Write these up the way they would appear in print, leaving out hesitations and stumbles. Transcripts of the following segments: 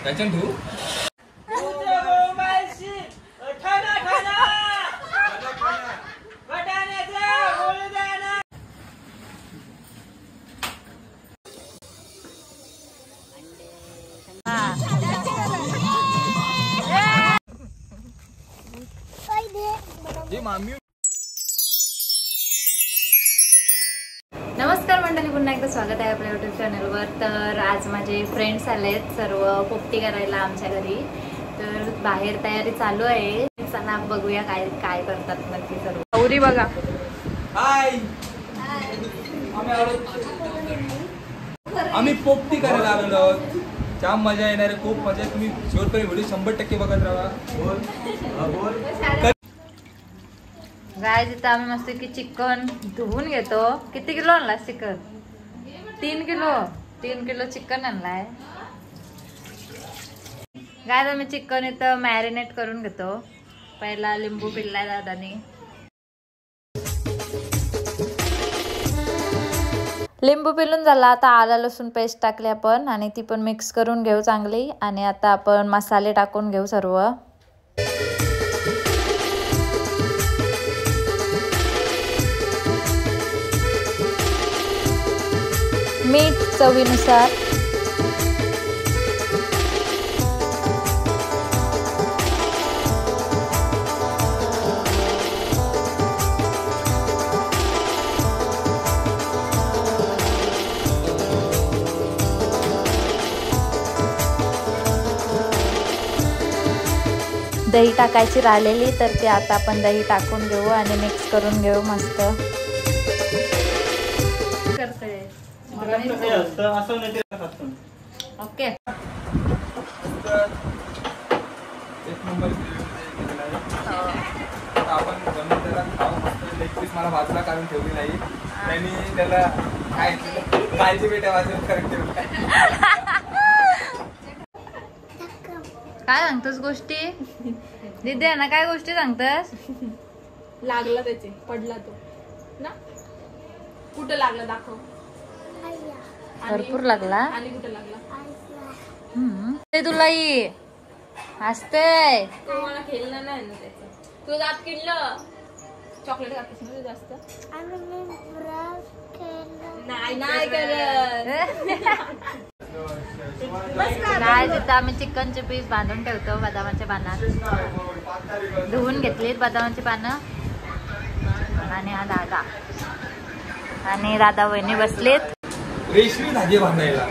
त्याच्यान ठेवू मामी। नमस्कार मंडळी, पुन्हा एकदा स्वागत आहे आपल्या युट्यूब चॅनलवर। तर आज माझे फ्रेंड्स आलेत सर्व पोपटी करायला आमच्या घरी। तर बाहेर तयारी चालू आहे, चला बघूया काय काय करतात नक्की सर्व। गौरी बघा, हाय। आम्ही पोपटी करायला आलेलो आहोत। जाम मजा येणार आहे, खूप मजा। तुम्ही शेवटपर्यंत व्हिडिओ 100% बघत राहा। गाय जिथं आम्ही मस्त की चिकन धुवून घेतो। किती किलो आणला चिकन? 3 किलो चिकन आणलाय गाय। आम्ही चिकन इथं मॅरिनेट करून घेतो। पहिला लिंबू पिळलाय दादानी, लिंबू पिळून झाला। आता आला लसूण पेस्ट टाकली आपण आणि ती पण मिक्स करून घेऊ चांगली। आणि आता आपण मसाले टाकून घेऊ सर्व। मीठ चवीनुसार, दही टाकायची राहिलेली, तर ते आता आपण दही टाकून घेऊ आणि मिक्स करून घेऊ मस्त। ओके, एक नंबर आपण बनवलेला खाऊ मस्त। लेग पीस मला बाजूला काढून ठेवली नाही त्यांनी, त्याला काय काळजी बेटा बाजूला करून ठेवली। काय सांगतोस गोष्टी दिदे ना? काय गोष्टी सांगतस? लागला त्याचे, पडला तो ना? कुठं लागला दाखव। भरपूर लागला आणि कुठं लागला? ते तुला असते मला खेळणं नाही ना त्याचं। तू दात किडलं, चॉकलेट खातेस ना जास्त? नाही नाही करत। काय तिथं आम्ही चिकनचे पीस बांधून ठेवतो बदामाच्या पानात। धुवून घेतलीत बदामाची पानं। आणि हा दादा आणि दादा वहिनी बसलेत रेशमी धागे बांधायला।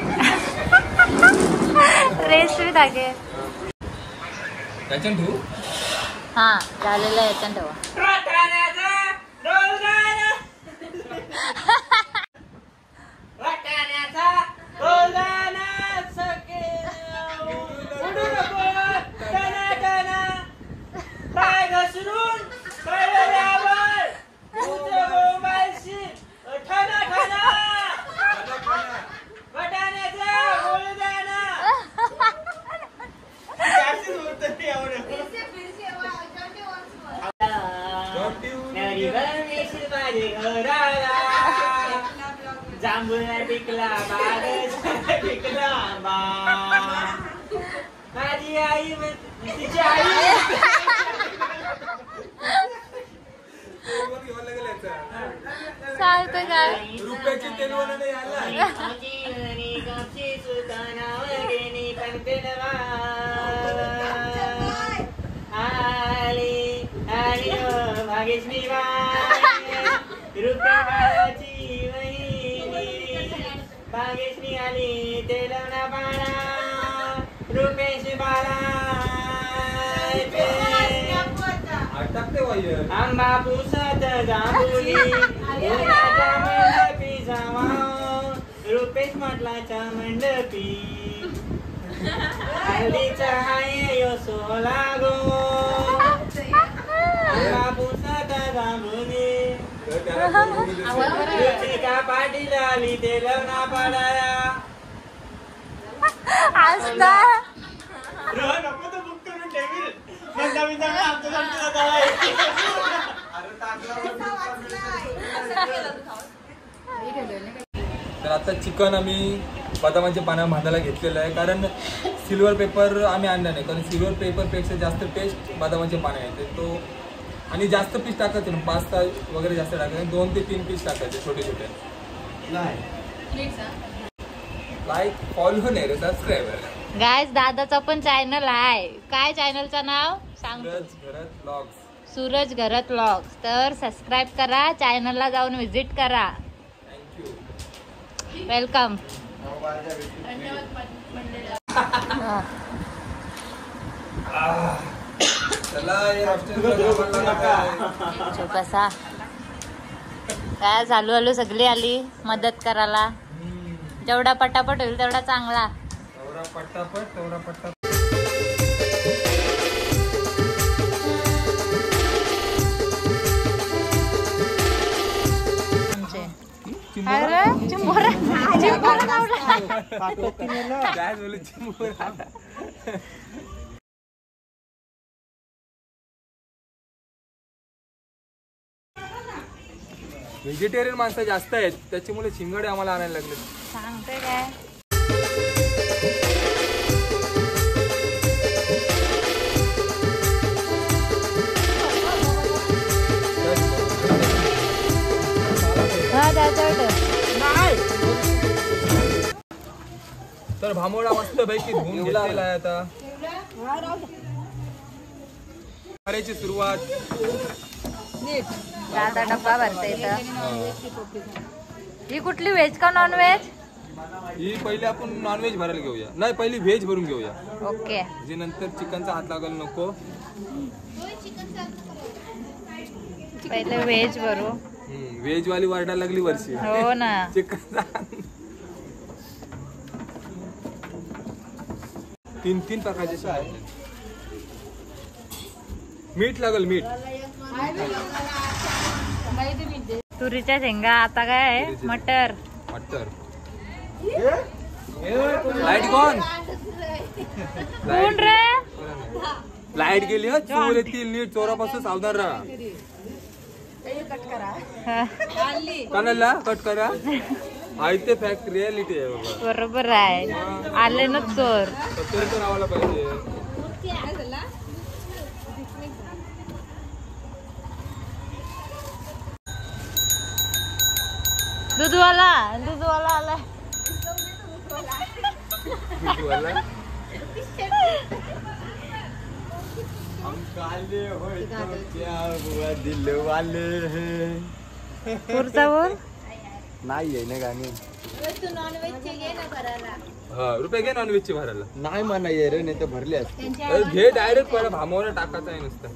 रेशमी धागे त्याच्यान ठेवू? हा झालेलं आहे, याच्यान ठेवा। जांभूळ पिकला पिकला माझी आई तिची आई सांगतो काय रुपयाची तेलवण नाही आला। भाग्यश्री रुपयाची भाग्यश्री आली तेलवणा पाडा रुपेश बाळा आंबा पुसत जांभुली उन्हाच्या मंडपी जावा रुपेश म्हटलाच्या मंडपी हल्दीचा हाय यो सोला गो आंबा पुसत जांभुली का पाटील आली तेलवणा पाडाया आस्ता नको तो बुक करून ठेवील तर आता चिकन आम्ही बदामाच्या पानं भाजायला घेतलेलं आहे, कारण सिल्वर पेपर आम्ही आणला नाही, कारण सिल्वर पेपरपेक्षा जास्त टेस्ट बदामाचे पानं येते तो. आणि जास्त पीस टाकायचे ना, 5 वगैरे जास्त टाकायचे, 2 ते 3 पीस टाकायचे छोटे छोटे. लाईक फॉलो नाही रे, सबस्क्राईबर. गाईज दादाचा पण चॅनल आहे. काय चॅनलचं नाव सांग? सूरज घरात व्लॉग्स. तर सबस्क्राईब करा, चॅनलला जाऊन व्हिजिट करा. Thank you, welcome. छोटासा काय चालू आलो सगळी आली मदत करायला. जेवढा पटापट होईल तेवढा चांगला. तेवढा पट्टापट. व्हेजिटेरियन माणसं जास्त आहेत, त्याच्यामुळे शिंगाडे आम्हाला आणायला लागले. सांगते काय तर भामोडा मस्त पैकी धुवून घेतलेला आहे. आता करायची सुरुवात. आता डब्बा भरता इथं. ही कुठली व्हेज का नॉन व्हेज? ही पहिले आपण नॉनव्हेज भरायला घेऊया. नाही, पहिली व्हेज भरून घेऊया. ओके. जे नंतर चिकनचा हात लागायला नको. पहिले व्हेज भरू. व्हेज वाली वाटायला लागली वर्षी. हो ना. चिकनचा 3 प्रकारचे आहे. मीठ लागल, मीठ. तुरीच्या शेंगा. आता काय आहे? मटर. लाईट कोण रे? लाईट गेली. चोर येतील, नीट चोरापासून सावधान राहा. कानाला कट करा. ते फॅक्ट रियालिटी आहे बाबा. बरोबर आहे. आले ना चोर. तर राहायला पाहिजे. दूधवाला आला. पुढचा बोल. नाही आहे ना गाणी. रुपये घे नॉनव्हेजची भरायला. नाही म्हणा ये रे, नाही तर भरले असते. घे डायरेक्ट पर भामोडा टाकायचा आहे नुसतं.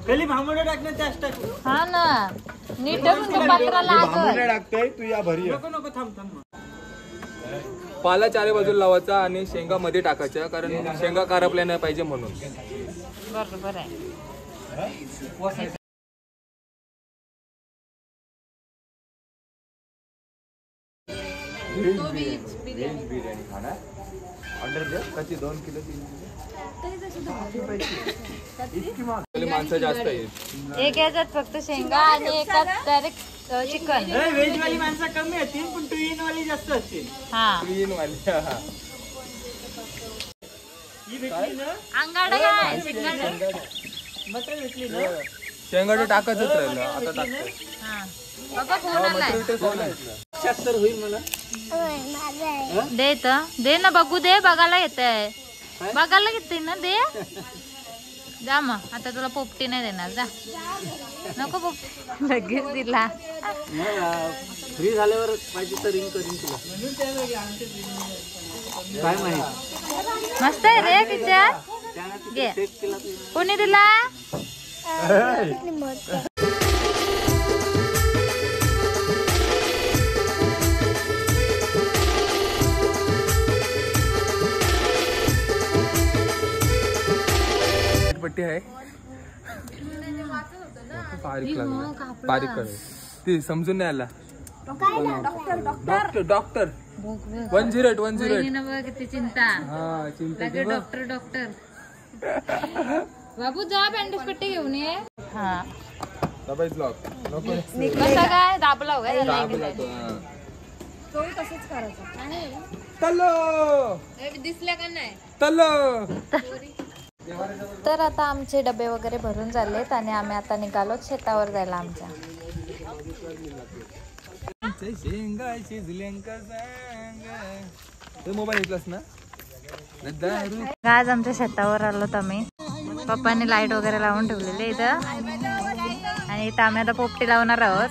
खाली भांबोडा टाकण्यात जास्त टाकू. हा ना, नीट भामोडा टाकतोय तू. या भरी नको थांब. पाला चारी बाजूला लावायचा आणि शेंगा मध्ये टाकायच्या, कारण शेंगा करपल्या नाही पाहिजे म्हणून. बरोबर आहे. बिर्याणी खाणार ऑर्डर द्या. कशी 2 किलो 3 किलो माणसं जास्त आहेत. एक याच्यात फक्त शेंगा आणि एकात डायरेक्ट चिकन. व्हेज वाली माणसं कमी असतील, पण 2 in वाली जास्त असतील. हा, 3 in वाली. ही भेटली ना, अंगाडा काय मटर भेटली ना. शेंगाडे टाकायचंच राहिलं. आता टाकतोय. हा बघा फोन आलाय. 76 होईल मला. दे ना बघू दे. बघायला येत आहे. बघायला घेते ना. दे जा मग. आता तुला पोपटी नाही देणार. जा. नको पोपटी. लगेच दिला. फ्री झाल्यावर पाहिजे तर रिंग करीन तुला. काय माहित. मस्त आहे रे किचन. घे. कोणी दिला? पट्टी आहे. बारीक ती समजून नाही आला. डॉक्टर 108 किती चिंता. हा चिंता. डॉक्टर बाबू जा बँडेज पट्टी घेऊन ये. हा दबाईच लॉक नको. कसा काय दाबला दाबला तो. तसंच करायचं. तल्लो दिसल्या का नाही? तल्लो. तर आता आमचे डबे वगैरे भरून झालेत आणि आम्ही आता निघालो शेतावर जायला आमच्या. शेंगा शिजल्यांका सांग. मोबाईल घेतलास ना. आज आमच्या शेतावर आलो आम्ही. पप्पाने लाईट वगैरे लावून ठेवलेले इथं आणि इथं आम्ही आता पोपटी लावणार आहोत.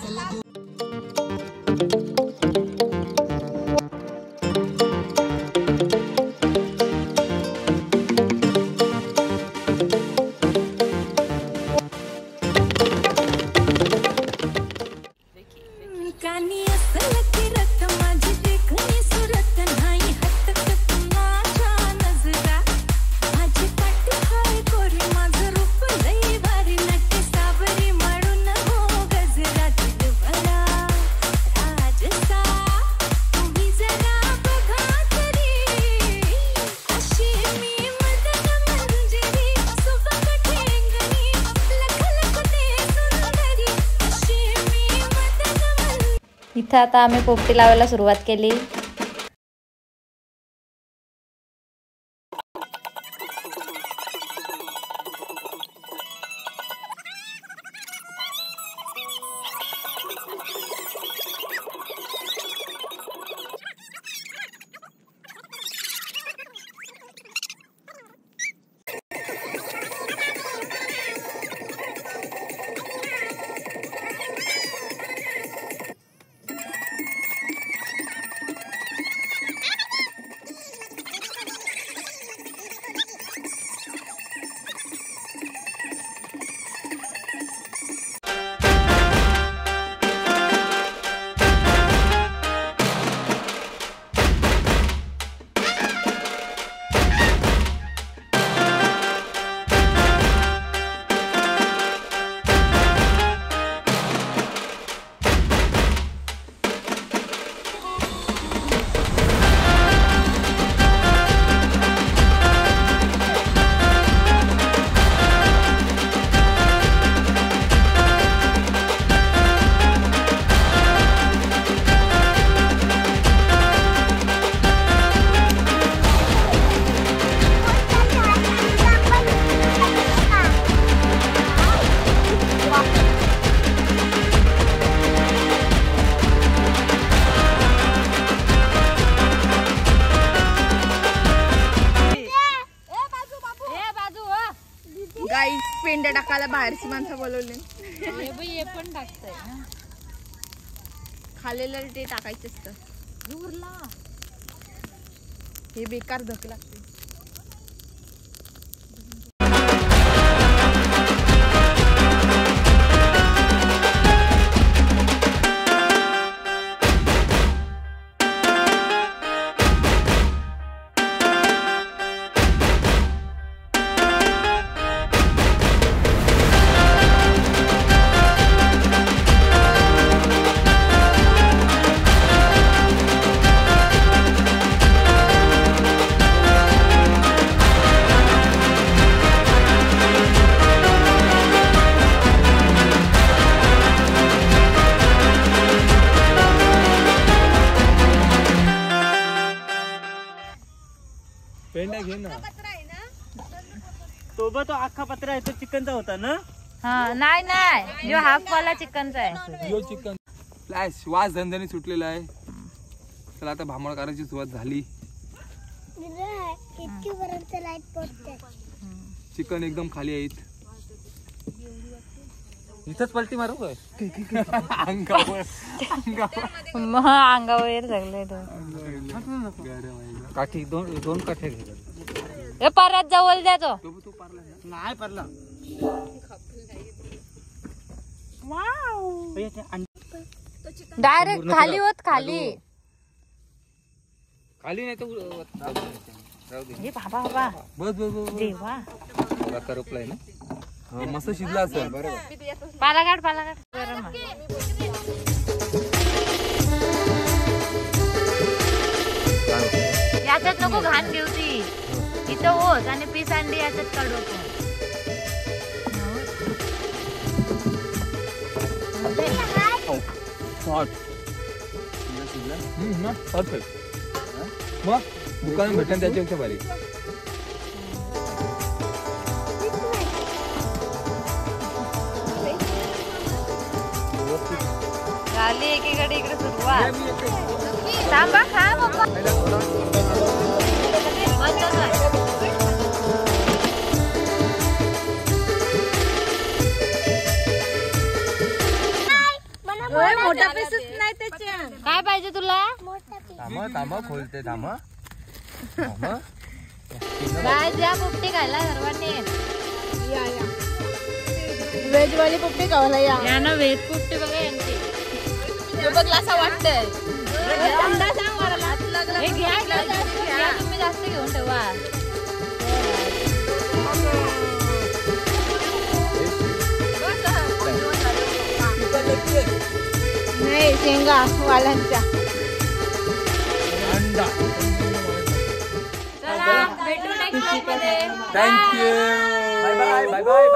इथं आता आम्ही पोपटी लावायला सुरुवात केली. पेंड्या टाकायला बाहेरची माणसं बोलवले. हे पण टाकतंय ना. खाल्लेलं ते टाकायचं असतं. हे बेकार धक लागते. पेंड्या घे ना. तो अख्खा पत्रा आहे तो चिकनचा होता ना. हा नाही जो हाफ वाला चिकनचा आहे. यो चिकन फ्लॅश वास धंद्याने सुटलेला आहे. चला आता भांबळ करायची सुरुवात झाली. चिकन एकदम खाली आहेत. इथंच पलटी मारू काय. अंगावर सगळे काठी दोन काठ्या घे. परत जवळ द्या तो. नाही पडला. डायरेक्ट खाली होत खाली. खाली नाही तर बाबा बस बस देवा करपलाय ना. मस्त शिजला असेल. बरोबर. पालागाड गरम याच्यात नको घाण ठेवती. इथं होत आणि पीस अंडी याच्यात काढू. परफेक्ट. मग दुकान भेटन त्याच्यापेक्षा भारी. झाली एकीकडे इकडे सुरुवात. थांबा खा पप्पा. मोठा पीसच नाही त्याच्या. काय पाहिजे तुला? थांब खोलते थांब. काय द्या पोपटी खायला सर्वांनी. या व्हेज वाली पोपटी खायला या ना व्हेज पोपटी बघा यांची. बघला असं वाटतंय. हे घ्या तुम्ही जास्त घेऊन ठेवा. नाही शेंगा वालांच्या. चला भेटू नेक्स्ट मध्ये. Thank you. Bye bye bye bye.